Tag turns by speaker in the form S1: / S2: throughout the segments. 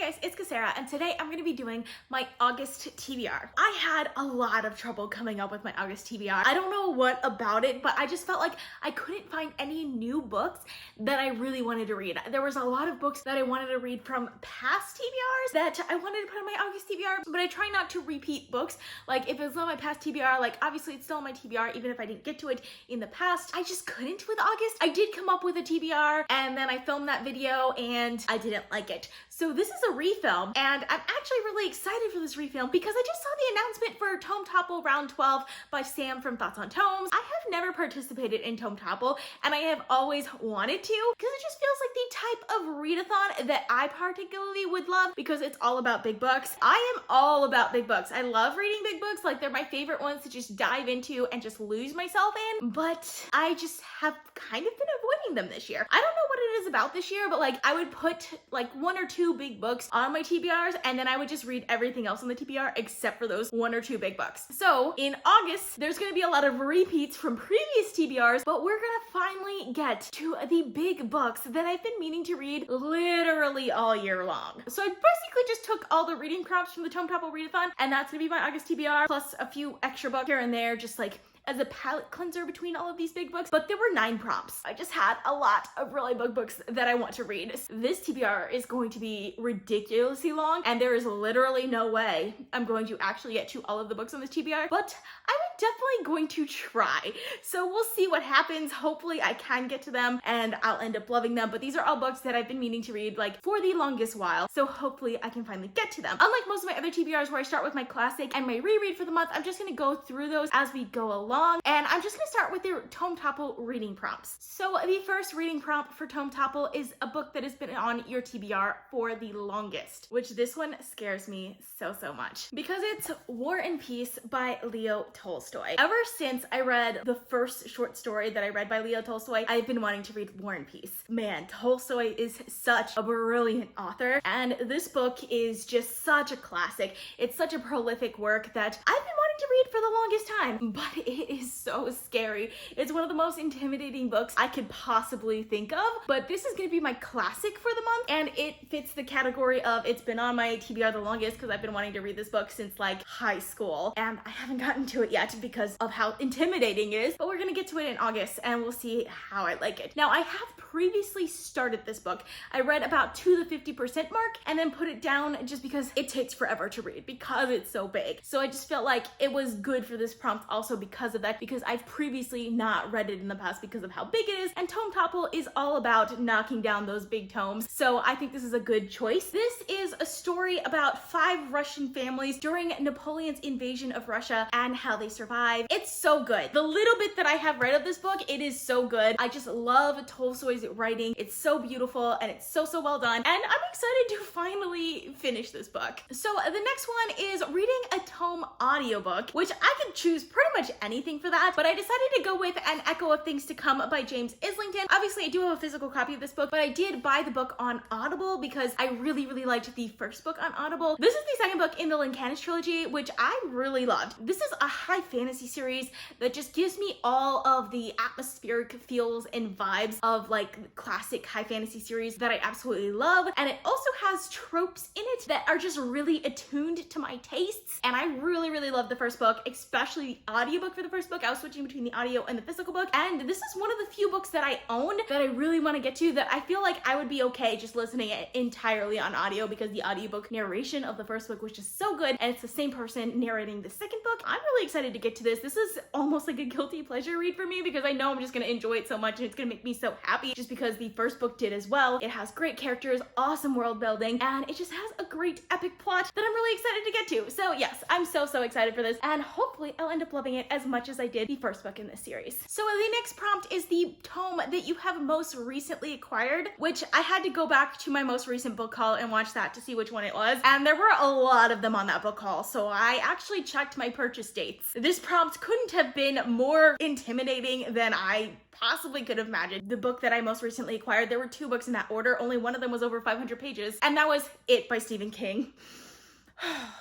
S1: guys, it's Kesara, and today I'm going to be doing my August TBR. I had a lot of trouble coming up with my August TBR. I don't know what about it, but I just felt like I couldn't find any new books that I really wanted to read. There was a lot of books that I wanted to read from past TBRs that I wanted to put on my August TBR, but I try not to repeat books. Like if it's on my past TBR, like obviously it's still on my TBR even if I didn't get to it in the past. I just couldn't with August. I did come up with a TBR and then I filmed that video and I didn't like it. So this is a refilm, and I'm actually really excited for this refilm because I just saw the announcement for Tome Topple Round 12 by Sam from Thoughts on Tomes. I have never participated in Tome Topple, and I have always wanted to because it just feels like the type of readathon that I particularly would love because it's all about big books. I am all about big books. I love reading big books. Like they're my favorite ones to just dive into and just lose myself in, but I just have kind of been avoiding them this year. I don't know what it is about this year, but like I would put like one or two big books on my TBRs and then I would just read everything else on the TBR except for those one or two big books. So in August, there's gonna be a lot of repeats from previous TBRs, but we're gonna finally get to the big books that I've been meaning to read literally all year long. So I basically just took all the reading prompts from the Tome Topple readathon, and that's gonna be my August TBR, plus a few extra books here and there, just like as a palette cleanser between all of these big books, but there were 9 prompts. I just had a lot of really big books that I want to read. This TBR is going to be ridiculously long, and there is literally no way I'm going to actually get to all of the books on this TBR, but I'm definitely going to try. So we'll see what happens. Hopefully I can get to them and I'll end up loving them, but these are all books that I've been meaning to read like for the longest while, so hopefully I can finally get to them. Unlike most of my other TBRs where I start with my classic and my reread for the month, I'm just gonna go through those as we go along, and I'm just gonna start with the Tome Topple reading prompts. So the first reading prompt for Tome Topple is a book that has been on your TBR for the longest, which this one scares me so much because it's War and Peace by Leo Tolstoy. Ever since I read the first short story that I read by Leo Tolstoy, I've been wanting to read War and Peace. Man, Tolstoy is such a brilliant author, and this book is just such a classic. It's such a prolific work that I've been wanting to read for the longest time, but it is so scary. It's one of the most intimidating books I could possibly think of, but this is gonna be my classic for the month, and it fits the category of it's been on my TBR the longest because I've been wanting to read this book since like high school, and I haven't gotten to it yet because of how intimidating it is, but we're gonna get to it in August and we'll see how I like it. Now, I have previously started this book. I read about to the 50% mark and then put it down just because it takes forever to read because it's so big. So I just felt like it was good for this prompt also because of that, because I've previously not read it in the past because of how big it is, and Tome Topple is all about knocking down those big tomes. So I think this is a good choice. This is a story about 5 Russian families during Napoleon's invasion of Russia and how they survived. It's so good. The little bit that I have read of this book, it is so good. I just love Tolstoy's writing. It's so beautiful and it's so well done, and I'm excited to finally finish this book. So the next one is reading a tome audiobook, which I could choose pretty much anything for that, but I decided to go with An Echo of Things to Come by James Islington. Obviously I do have a physical copy of this book, but I did buy the book on Audible because I really liked the first book on Audible. This is the second book in the Lincanis trilogy, which I really loved. This is a high fantasy series that just gives me all of the atmospheric feels and vibes of like classic high fantasy series that I absolutely love, and it also has tropes in it that are just really attuned to my tastes, and I really love the first book, especially the audiobook for the first book. I was switching between the audio and the physical book, and this is one of the few books that I own that I really want to get to that I feel like I would be okay just listening it entirely on audio because the audiobook narration of the first book was just so good, and it's the same person narrating the second book. I'm really excited to get to this. This is almost like a guilty pleasure read for me because I know I'm just going to enjoy it so much and it's going to make me so happy just because the first book did as well. It has great characters, awesome world building, and it just has a great epic plot that I'm really excited to get to. So yes, I'm so excited for this, and hopefully I'll end up loving it as much as I did the first book in this series. So the next prompt is the tome that you have most recently acquired, which I had to go back to my most recent book haul and watch that to see which one it was, and there were a lot of them on that book haul, so I actually checked my purchase dates. This prompt couldn't have been more intimidating than I possibly could have imagined. The book that I most recently acquired, there were 2 books in that order. Only one of them was over 500 pages, and that was It by Stephen King.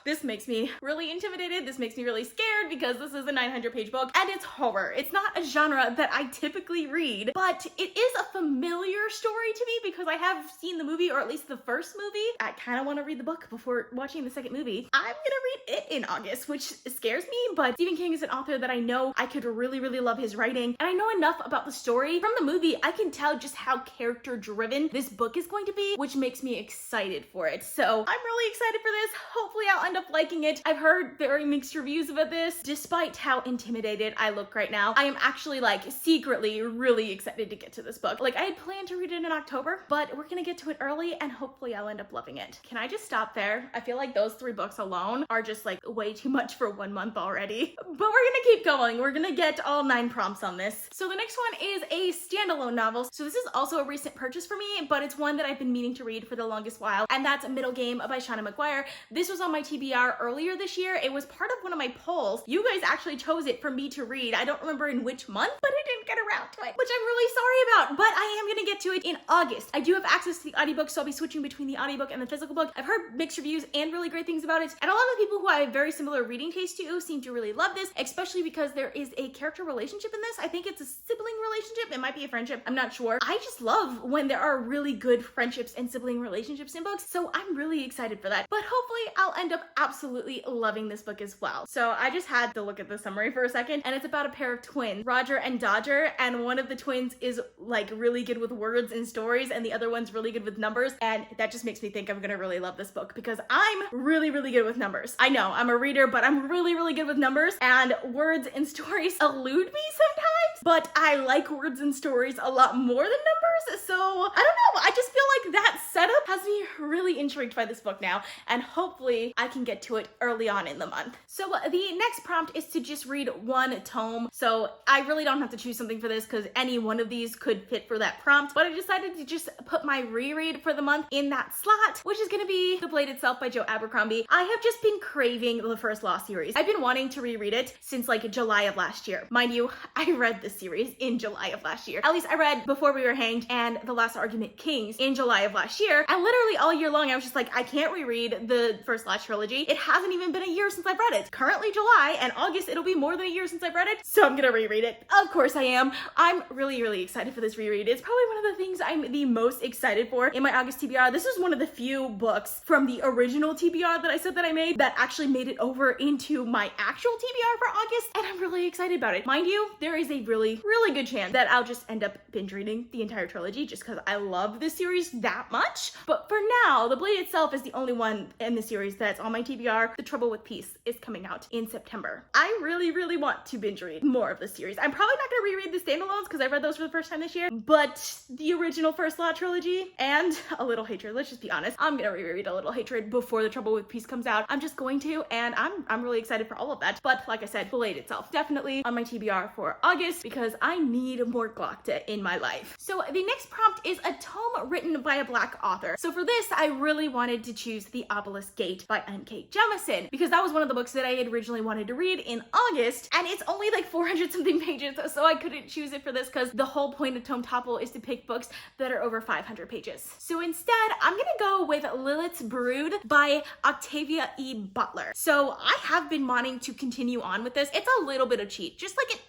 S1: This makes me really intimidated. This makes me really scared because this is a 900-page book and it's horror. It's not a genre that I typically read, but it is a familiar story to me because I have seen the movie, or at least the first movie. I kind of want to read the book before watching the second movie. I'm gonna read it in August, which scares me, but Stephen King is an author that I know I could really, really love his writing, and I know enough about the story. From the movie, I can tell just how character-driven this book is going to be, which makes me excited for it. So I'm really excited for this. Hopefully I'll end up liking it. I've heard very mixed reviews about this. Despite how intimidated I look right now, I am actually like secretly really excited to get to this book. Like I had planned to read it in October, but we're gonna get to it early and hopefully I'll end up loving it. Can I just stop there? I feel like those 3 books alone are just like way too much for 1 month already. But we're gonna keep going. We're gonna get all 9 prompts on this. So the next one is a standalone novel. So this is also a recent purchase for me, but it's one that I've been meaning to read for the longest while, and that's Middle Game by Shauna McGuire. This was on my TBR earlier this year. It was part of one of my polls. You guys actually chose it for me to read. I don't remember in which month, but I didn't get around to it, which I'm really sorry about, but I am gonna get to it in August. I do have access to the audiobook, so I'll be switching between the audiobook and the physical book. I've heard mixed reviews and really great things about it, and a lot of the people who I have very similar reading taste to seem to really love this, especially because there is a character relationship in this. I think it's a sibling relationship. It might be a friendship. I'm not sure. I just love when there are really good friendships and sibling relationships in books, so I'm really excited for that. But hopefully I'll end up absolutely loving this book as well. So I just had to look at the summary for a second, and it's about a pair of twins, Roger and Dodger, and one of the twins is like really good with words and stories, and the other one's really good with numbers, and that just makes me think I'm gonna really love this book because I'm really, really good with numbers. I know I'm a reader, but I'm really, really good with numbers, and words and stories elude me sometimes, but I like words and stories a lot more than numbers, so I don't know, I just feel like that setup has me really intrigued by this book now, and hopefully I can get to it early on in the month. So the next prompt is to just read 1 tome, so I really don't have to choose something for this because any one of these could fit for that prompt, but I decided to just put my reread for the month in that slot, which is gonna be The Blade Itself by Joe Abercrombie. I have just been craving the First Law series. I've been wanting to reread it since like July of last year. Mind you, I read this series in July of last year. At least I read Before We Were Hanged and The Last Argument Kings in July of last year, and literally all year long I was just like, I can't reread the First Law trilogy. It hasn't even been a year since I've read it. Currently July, and August it'll be more than a year since I've read it, so I'm gonna reread it. Of course I am. I'm really, really excited for this reread. It's probably one of the things I'm the most excited for in my August TBR. This was one of the few books from the original TBR that I said that I made that actually made it over into my actual TBR for August, and I'm really excited about it. Mind you, there is a really, really good chance that I'll just end up binge reading the entire trilogy just because I love this series that much. But for now, The Blade Itself is the only one in the series that's on my TBR. The Trouble with Peace is coming out in September. I really, really want to binge read more of the series. I'm probably not gonna reread the standalones because I read those for the first time this year, but the original First Law trilogy and A Little Hatred, let's just be honest, I'm gonna reread A Little Hatred before The Trouble with Peace comes out. I'm just going to, and I'm really excited for all of that. But like I said, Blade Itself, definitely on my TBR for August because I need more Glockta in my life. So the next prompt is a tome written by a Black author. So for this, I really wanted to choose The Obelisk Gate by N.K. Jemisin because that was one of the books that I had originally wanted to read in August, and it's only like 400 something pages, so I couldn't choose it for this because the whole point of Tome Topple is to pick books that are over 500 pages. So instead, I'm gonna go with Lilith's Brood by Octavia E. Butler. So I have been wanting to continue on with this. It's a little bit of cheat, just like an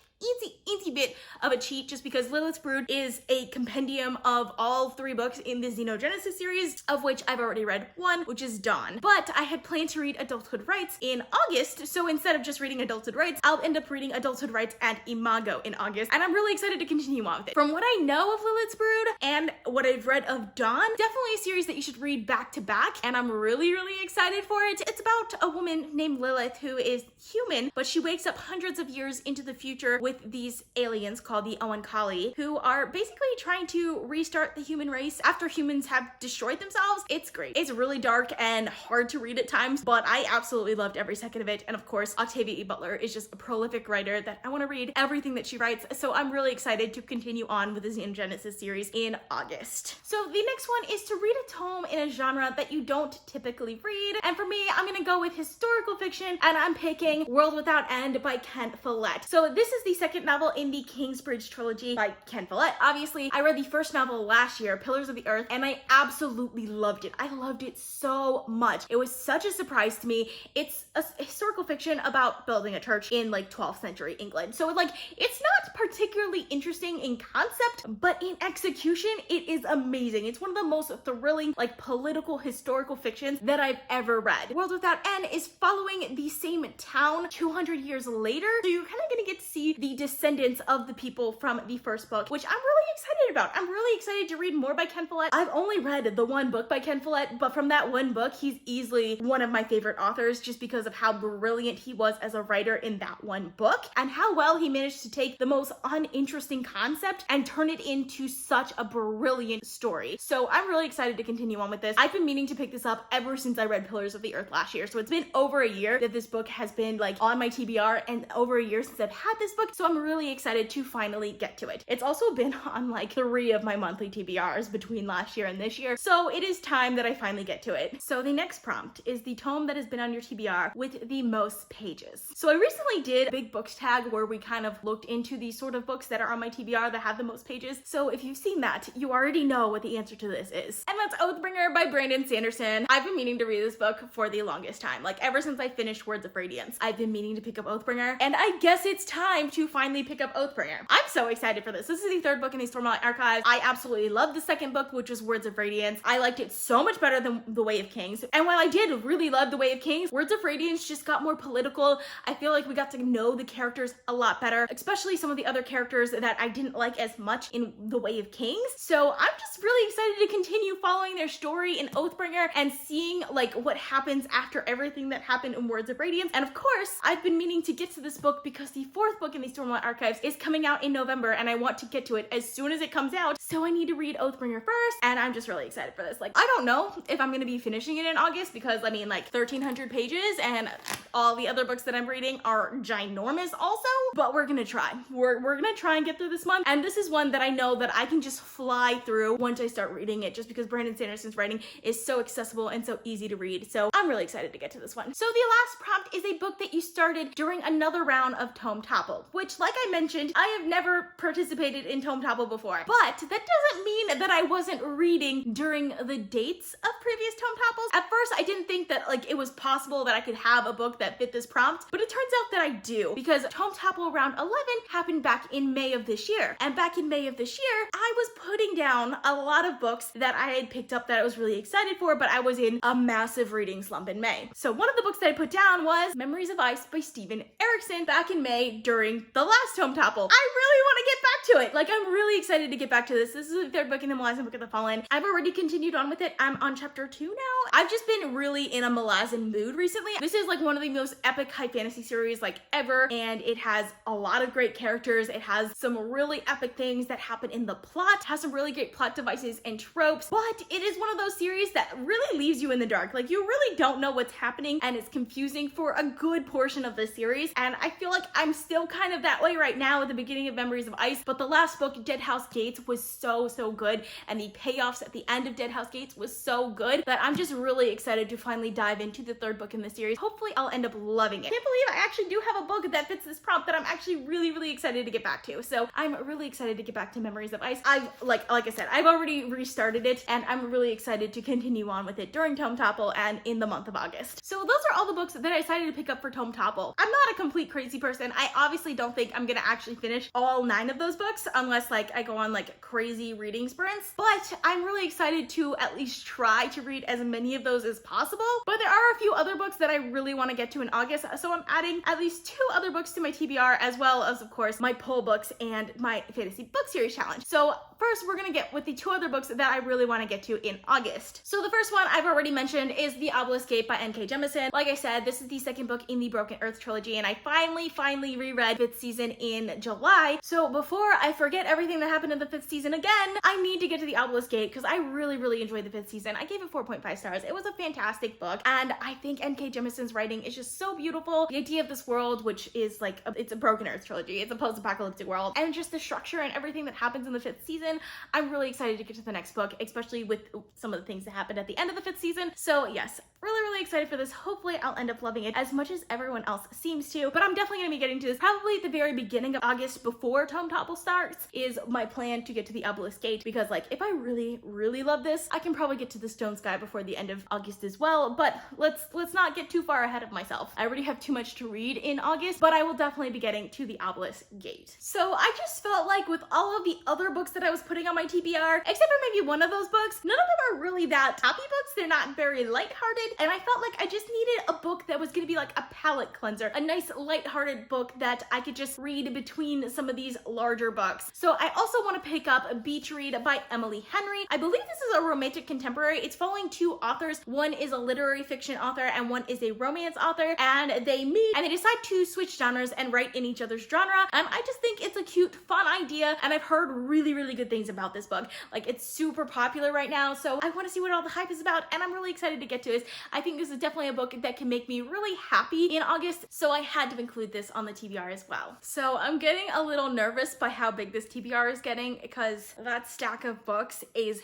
S1: easy bit of a cheat just because Lilith's Brood is a compendium of all 3 books in the Xenogenesis series, of which I've already read 1, which is Dawn. But I had planned to read Adulthood Rights in August, so instead of just reading Adulthood Rights, I'll end up reading Adulthood Rights and Imago in August, and I'm really excited to continue on with it. From what I know of Lilith's Brood and what I've read of Dawn, definitely a series that you should read back to back, and I'm really, really excited for it. It's about a woman named Lilith who is human, but she wakes up hundreds of years into the future with these aliens called the Oankali, who are basically trying to restart the human race after humans have destroyed themselves. It's great. It's really dark and hard to read at times, but I absolutely loved every second of it. And of course, Octavia E. Butler is just a prolific writer that I want to read everything that she writes. So I'm really excited to continue on with the Xenogenesis series in August. So the next one is to read a tome in a genre that you don't typically read. And for me, I'm gonna go with historical fiction, and I'm picking World Without End by Ken Follett. So this is the second novel in the Kingsbridge trilogy by Ken Follett. Obviously, I read the first novel last year, Pillars of the Earth, and I absolutely loved it. I loved it so much. It was such a surprise to me. It's a historical fiction about building a church in like 12th century England. So like, it's not particularly interesting in concept, but in execution, it is amazing. It's one of the most thrilling, like political historical fictions that I've ever read. World Without End is following the same town 200 years later. So you're kind of gonna get to see the descendants of the people from the first book, which I'm really excited about. I'm really excited to read more by Ken Follett. I've only read the one book by Ken Follett, but from that one book, he's easily one of my favorite authors just because of how brilliant he was as a writer in that one book and how well he managed to take the most uninteresting concept and turn it into such a brilliant story. So I'm really excited to continue on with this. I've been meaning to pick this up ever since I read Pillars of the Earth last year. So it's been over a year that this book has been like on my TBR and over a year since I've had this book. So I'm really excited to finally get to it. It's also been on like 3 of my monthly TBRs between last year and this year. So it is time that I finally get to it. So the next prompt is the tome that has been on your TBR with the most pages. So I recently did a big books tag where we kind of looked into these sort of books that are on my TBR that have the most pages. So if you've seen that, you already know what the answer to this is. And that's Oathbringer by Brandon Sanderson. I've been meaning to read this book for the longest time. Like ever since I finished Words of Radiance, I've been meaning to pick up Oathbringer, and I guess it's time to finally pick up Oathbringer. I'm so excited for this. This is the 3rd book in the Stormlight Archives. I absolutely loved the 2nd book, which was Words of Radiance. I liked it so much better than The Way of Kings. And while I did really love The Way of Kings, Words of Radiance just got more political. I feel like we got to know the characters a lot better, especially some of the other characters that I didn't like as much in The Way of Kings. So I'm just really excited to continue following their story in Oathbringer and seeing like what happens after everything that happened in Words of Radiance. And of course, I've been meaning to get to this book because the 4th book in the Stormlight Archives is coming out in November and I want to get to it as soon as it comes out. So I need to read Oathbringer first, and I'm just really excited for this. Like, I don't know if I'm gonna be finishing it in August because I mean like 1,300 pages and all the other books that I'm reading are ginormous also, but we're gonna try. We're gonna try and get through this month. And this is one that I know that I can just fly through once I start reading it, just because Brandon Sanderson's writing is so accessible and so easy to read. So I'm really excited to get to this one. So the last prompt is a book that you started during another round of Tome Topple, which like I mentioned, I have never participated in Tome Topple before, but that doesn't mean that I wasn't reading during the dates of previous Tome Topples. At first, I didn't think that like it was possible that I could have a book that fit this prompt, but it turns out that I do, because Tome Topple round 11 happened back in May of this year. And back in May of this year, I was putting down a lot of books that I had picked up that I was really excited for, but I was in a massive reading slump in May. So one of the books that I put down was Memories of Ice by Steven Erikson back in May during the last Tome Topple. I really want to get back to it. Like, I'm really excited to get back to this. This is the 3rd book in the Malazan Book of the Fallen. I've already continued on with it. I'm on chapter 2 now. I've just been really in a Malazan mood recently. This is like one of the most epic high fantasy series like ever, and it has a lot of great characters. It has some really epic things that happen in the plot. It has some really great plot devices and tropes, but it is one of those series that really leaves you in the dark. Like, you really don't know what's happening, and it's confusing for a good portion of the series. And I feel like I'm still kind of that way right now at the beginning of Memories of Ice, but the last book, Dead House Gates, was so good, and the payoffs at the end of Dead House Gates was so good that I'm just really excited to finally dive into the 3rd book in the series. Hopefully I'll end up loving it. I can't believe I actually do have a book that fits this prompt that I'm actually really excited to get back to. So I'm really excited to get back to Memories of Ice. I've like I said, I've already restarted it, and I'm really excited to continue on with it during Tome Topple and in the month of August. So those are all the books that I decided to pick up for Tome Topple. I'm not a complete crazy person. I obviously don't think I'm gonna actually finish all 9 of those books unless like I go on like crazy reading sprints, but I'm really excited to at least try to read as many of those as possible. But there are a few other books that I really want to get to in August, so I'm adding at least 2 other books to my TBR, as well as of course my poll books and my fantasy book series challenge. So first we're gonna get with the 2 other books that I really want to get to in August. So the first one I've already mentioned is The Obelisk Gate by N.K. Jemisin. Like I said, this is the 2nd book in the Broken Earth trilogy, and I finally reread 5th season in July. So before I forget everything that happened in the 5th season again, I need to get to The Obelisk Gate because I really enjoyed the 5th season. I gave it 4.5 stars. It was a fantastic book, and I think N.K. Jemisin's writing is just so beautiful. The idea of this world, which is like it's a Broken Earth trilogy, it's a post-apocalyptic world, and just the structure and everything that happens in the 5th season, I'm really excited to get to the next book, especially with some of the things that happened at the end of the 5th season. So yes, really excited for this. Hopefully I'll end up loving it as much as everyone else seems to, but I'm definitely gonna be getting to this probably at the very beginning of August before Tome Topple starts is my plan to get to the Obelisk Gate, because like if I really love this, I can probably get to the Stone Sky before the end of August as well, but let's not get too far ahead of myself. I already have too much to read in August, but I will definitely be getting to the Obelisk Gate. So I just felt like with all of the other books that I was putting on my TBR, except for maybe one of those books, none of them are really that happy books. They're not very lighthearted, and I felt like I just needed a book that was gonna be like a palate cleanser, a nice lighthearted book that I could just read between some of these larger books. So I also want to pick up Beach Read by Emily Henry. I believe this is a romantic contemporary. It's following two authors. One is a literary fiction author and one is a romance author, and they meet and they decide to switch genres and write in each other's genre. And I just think it's a cute, fun idea, and I've heard really good things about this book. Like, it's super popular right now, so I want to see what all the hype is about, and I'm really excited to get to this. I think this is definitely a book that can make me really happy in August, so I had to include this on the TBR as well. So I'm getting a little nervous by how big this TBR is getting, because that stack of books is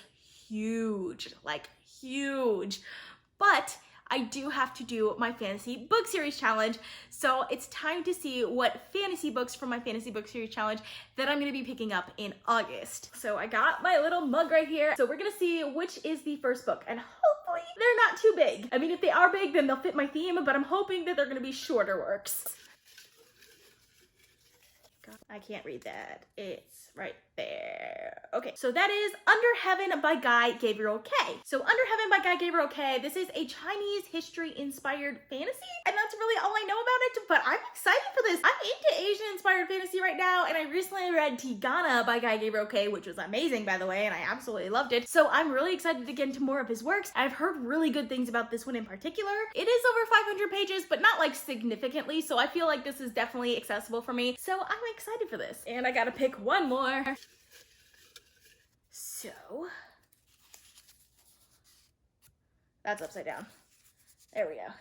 S1: huge, like huge. But I do have to do my fantasy book series challenge, so it's time to see what fantasy books from my fantasy book series challenge that I'm gonna be picking up in August. So I got my little mug right here, so we're gonna see which is the first book, and hopefully they're not too big. I mean, if they are big, then they'll fit my theme, but I'm hoping that they're gonna be shorter works. I can't read that. It's right there. Okay, so that is Under Heaven by Guy Gabriel Kay. So Under Heaven by Guy Gabriel Kay, this is a Chinese history inspired fantasy, and that's really all I know about it, but I'm excited for this. I'm into Asian inspired fantasy right now, and I recently read Tigana by Guy Gabriel Kay, which was amazing, by the way, and I absolutely loved it. So I'm really excited to get into more of his works. I've heard really good things about this one in particular. It is over 500 pages, but not like significantly, so I feel like this is definitely accessible for me. So I'm excited for this. And I gotta pick one more. So that's upside down. There we go.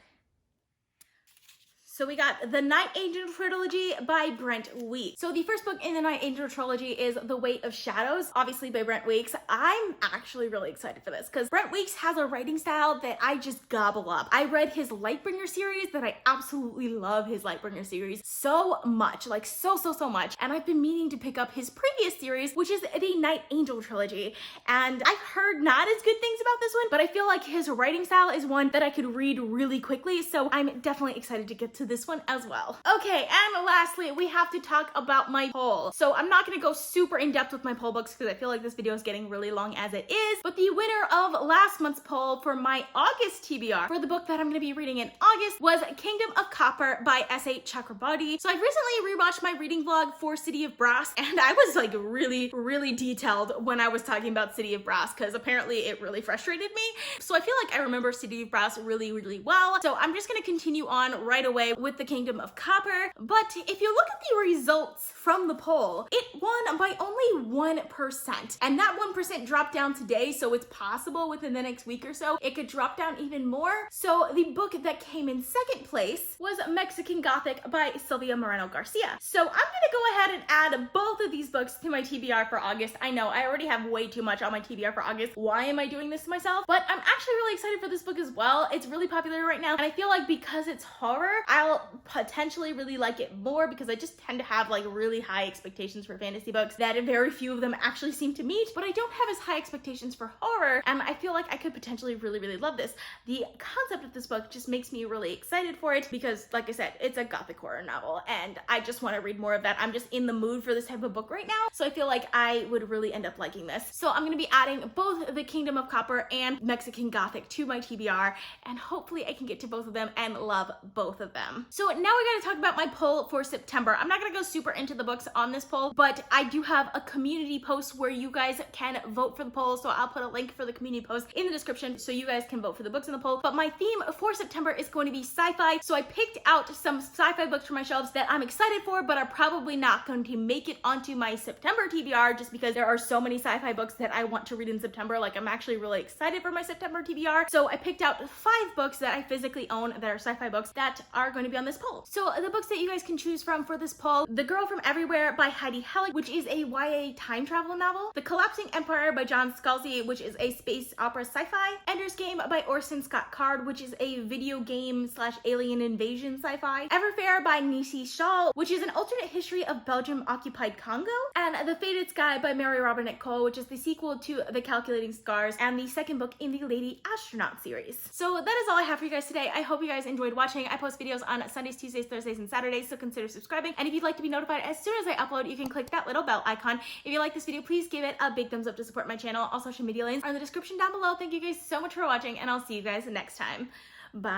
S1: So we got The Night Angel Trilogy by Brent Weeks. So the first book in the Night Angel Trilogy is The Weight of Shadows, obviously by Brent Weeks. I'm actually really excited for this because Brent Weeks has a writing style that I just gobble up. I read his Lightbringer series that I absolutely love his Lightbringer series so much, like so much. And I've been meaning to pick up his previous series, which is the Night Angel Trilogy. And I've heard not as good things about this one, but I feel like his writing style is one that I could read really quickly. So I'm definitely excited to get to this one as well. Okay, and lastly, we have to talk about my poll. So I'm not gonna go super in depth with my poll books because I feel like this video is getting really long as it is, but the winner of last month's poll for my August TBR for the book that I'm gonna be reading in August was Kingdom of Copper by S.A. Chakrabarti. So I've recently rewatched my reading vlog for City of Brass, and I was like really detailed when I was talking about City of Brass because apparently it really frustrated me. So I feel like I remember City of Brass really well. So I'm just gonna continue on right away with the Kingdom of Copper. But if you look at the results from the poll, it won by only 1%. And that 1% dropped down today, so it's possible within the next week or so it could drop down even more. So the book that came in second place was Mexican Gothic by Silvia Moreno Garcia. So I'm gonna go ahead and add both of these books to my TBR for August. I know I already have way too much on my TBR for August. Why am I doing this to myself? But I'm actually really excited for this book as well. It's really popular right now, and I feel like because it's horror, I'll potentially really like it more because I just tend to have like really high expectations for fantasy books that very few of them actually seem to meet, but I don't have as high expectations for horror, and I feel like I could potentially really love this. The concept of this book just makes me really excited for it because, like I said, it's a gothic horror novel and I just want to read more of that. I'm just in the mood for this type of book right now, so I feel like I would really end up liking this. So I'm gonna be adding both the Kingdom of Copper and Mexican Gothic to my TBR, and hopefully I can get to both of them and love both of them. So now we gotta talk about my poll for September. I'm not gonna go super into the books on this poll, but I do have a community post where you guys can vote for the poll, so I'll put a link for the community post in the description so you guys can vote for the books in the poll. But my theme for September is going to be sci-fi, so I picked out some sci-fi books for my shelves that I'm excited for, but are probably not going to make it onto my September TBR just because there are so many sci-fi books that I want to read in September. Like, I'm actually really excited for my September TBR. So I picked out 5 books that I physically own that are sci-fi books that are going going to be on this poll. So the books that you guys can choose from for this poll: The Girl from Everywhere by Heidi Held, which is a YA time travel novel; The Collapsing Empire by John Scalzi, which is a space opera sci-fi; Ender's Game by Orson Scott Card, which is a video game / alien invasion sci-fi; Everfair by Nisi Shaw, which is an alternate history of Belgium-occupied Congo; and The Faded Sky by Mary Robinette Kowal, which is the sequel to The Calculating Scars and the second book in the Lady Astronaut series. So that is all I have for you guys today. I hope you guys enjoyed watching. I post videos on Sundays, Tuesdays, Thursdays, and Saturdays, so consider subscribing. And if you'd like to be notified as soon as I upload, you can click that little bell icon. If you like this video, please give it a big thumbs up to support my channel. All social media links are in the description down below. Thank you guys so much for watching, and I'll see you guys next time. Bye.